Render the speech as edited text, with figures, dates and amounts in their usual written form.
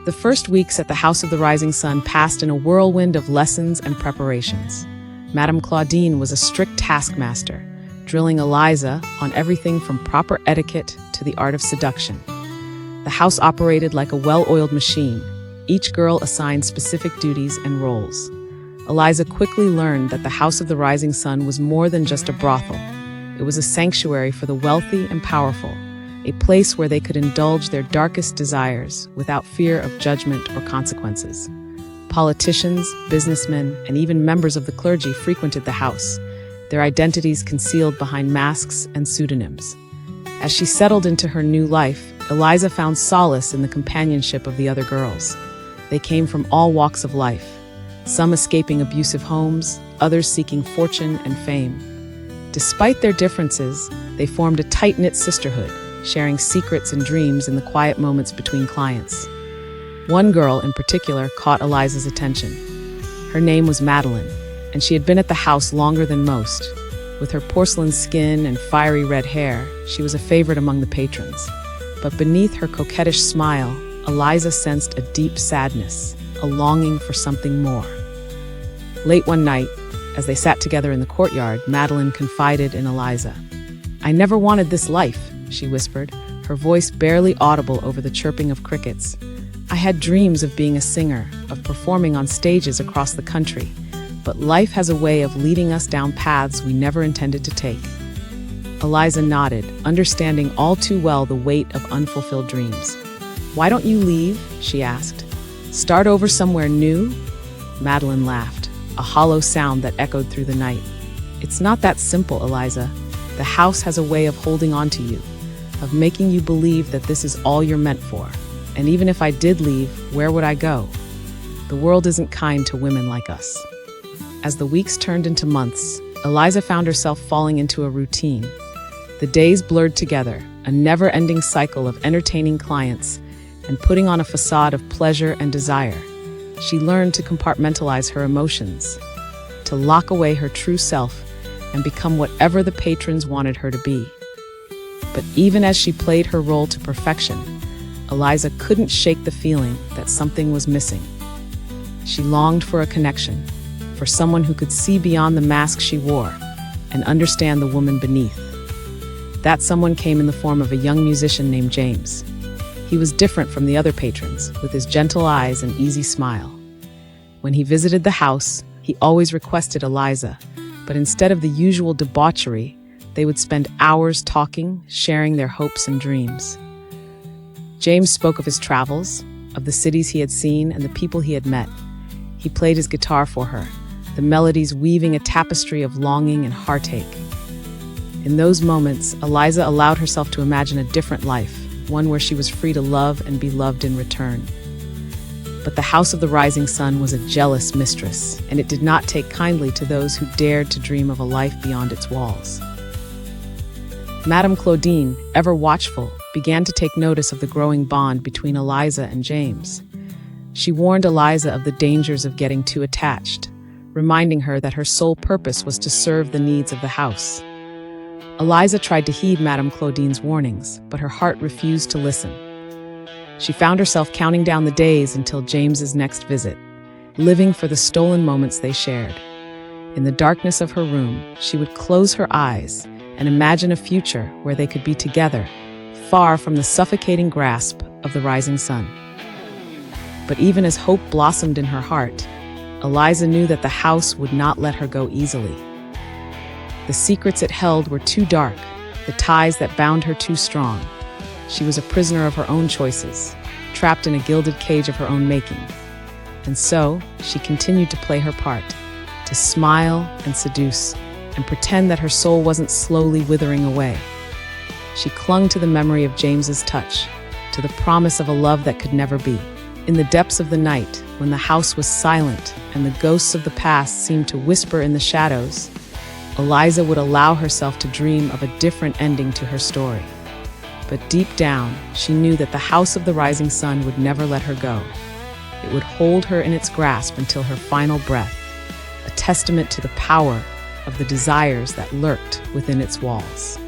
The first weeks at the House of the Rising Sun passed in a whirlwind of lessons and preparations. Madame Claudine was a strict taskmaster, drilling Eliza on everything from proper etiquette to the art of seduction. The house operated like a well-oiled machine, each girl assigned specific duties and roles. Eliza quickly learned that the House of the Rising Sun was more than just a brothel. It was a sanctuary for the wealthy and powerful, a place where they could indulge their darkest desires without fear of judgment or consequences. Politicians, businessmen, and even members of the clergy frequented the house, their identities concealed behind masks and pseudonyms. As she settled into her new life, Eliza found solace in the companionship of the other girls. They came from all walks of life, some escaping abusive homes, others seeking fortune and fame. Despite their differences, they formed a tight-knit sisterhood, sharing secrets and dreams in the quiet moments between clients. One girl in particular caught Eliza's attention. Her name was Madeleine, and she had been at the house longer than most. With her porcelain skin and fiery red hair, she was a favorite among the patrons. But beneath her coquettish smile, Eliza sensed a deep sadness, a longing for something more. Late one night, as they sat together in the courtyard, Madeleine confided in Eliza. "I never wanted this life," she whispered, her voice barely audible over the chirping of crickets. "I had dreams of being a singer, of performing on stages across the country, but life has a way of leading us down paths we never intended to take." Eliza nodded, understanding all too well the weight of unfulfilled dreams. "Why don't you leave?" she asked. "Start over somewhere new?" Madeleine laughed, a hollow sound that echoed through the night. "It's not that simple, Eliza. The house has a way of holding on to you, of making you believe that this is all you're meant for. And even if I did leave, where would I go? The world isn't kind to women like us." As the weeks turned into months, Eliza found herself falling into a routine. The days blurred together, a never-ending cycle of entertaining clients and putting on a facade of pleasure and desire. She learned to compartmentalize her emotions, to lock away her true self and become whatever the patrons wanted her to be. But even as she played her role to perfection, Eliza couldn't shake the feeling that something was missing. She longed for a connection, for someone who could see beyond the mask she wore and understand the woman beneath. That someone came in the form of a young musician named James. He was different from the other patrons, with his gentle eyes and easy smile. When he visited the house, he always requested Eliza, but instead of the usual debauchery, they would spend hours talking, sharing their hopes and dreams. James spoke of his travels, of the cities he had seen and the people he had met. He played his guitar for her, the melodies weaving a tapestry of longing and heartache. In those moments, Eliza allowed herself to imagine a different life, one where she was free to love and be loved in return. But the House of the Rising Sun was a jealous mistress, and it did not take kindly to those who dared to dream of a life beyond its walls. Madame Claudine, ever watchful, began to take notice of the growing bond between Eliza and James. She warned Eliza of the dangers of getting too attached, reminding her that her sole purpose was to serve the needs of the house. Eliza tried to heed Madame Claudine's warnings, but her heart refused to listen. She found herself counting down the days until James's next visit, living for the stolen moments they shared. In the darkness of her room, she would close her eyes and imagine a future where they could be together, far from the suffocating grasp of the rising sun. But even as hope blossomed in her heart, Eliza knew that the house would not let her go easily. The secrets it held were too dark, the ties that bound her too strong. She was a prisoner of her own choices, trapped in a gilded cage of her own making. And so, she continued to play her part, to smile and seduce, and pretend that her soul wasn't slowly withering away. She clung to the memory of James's touch, to the promise of a love that could never be. In the depths of the night, when the house was silent and the ghosts of the past seemed to whisper in the shadows, Eliza would allow herself to dream of a different ending to her story. But deep down, she knew that the House of the Rising Sun would never let her go. It would hold her in its grasp until her final breath, a testament to the power of the desires that lurked within its walls.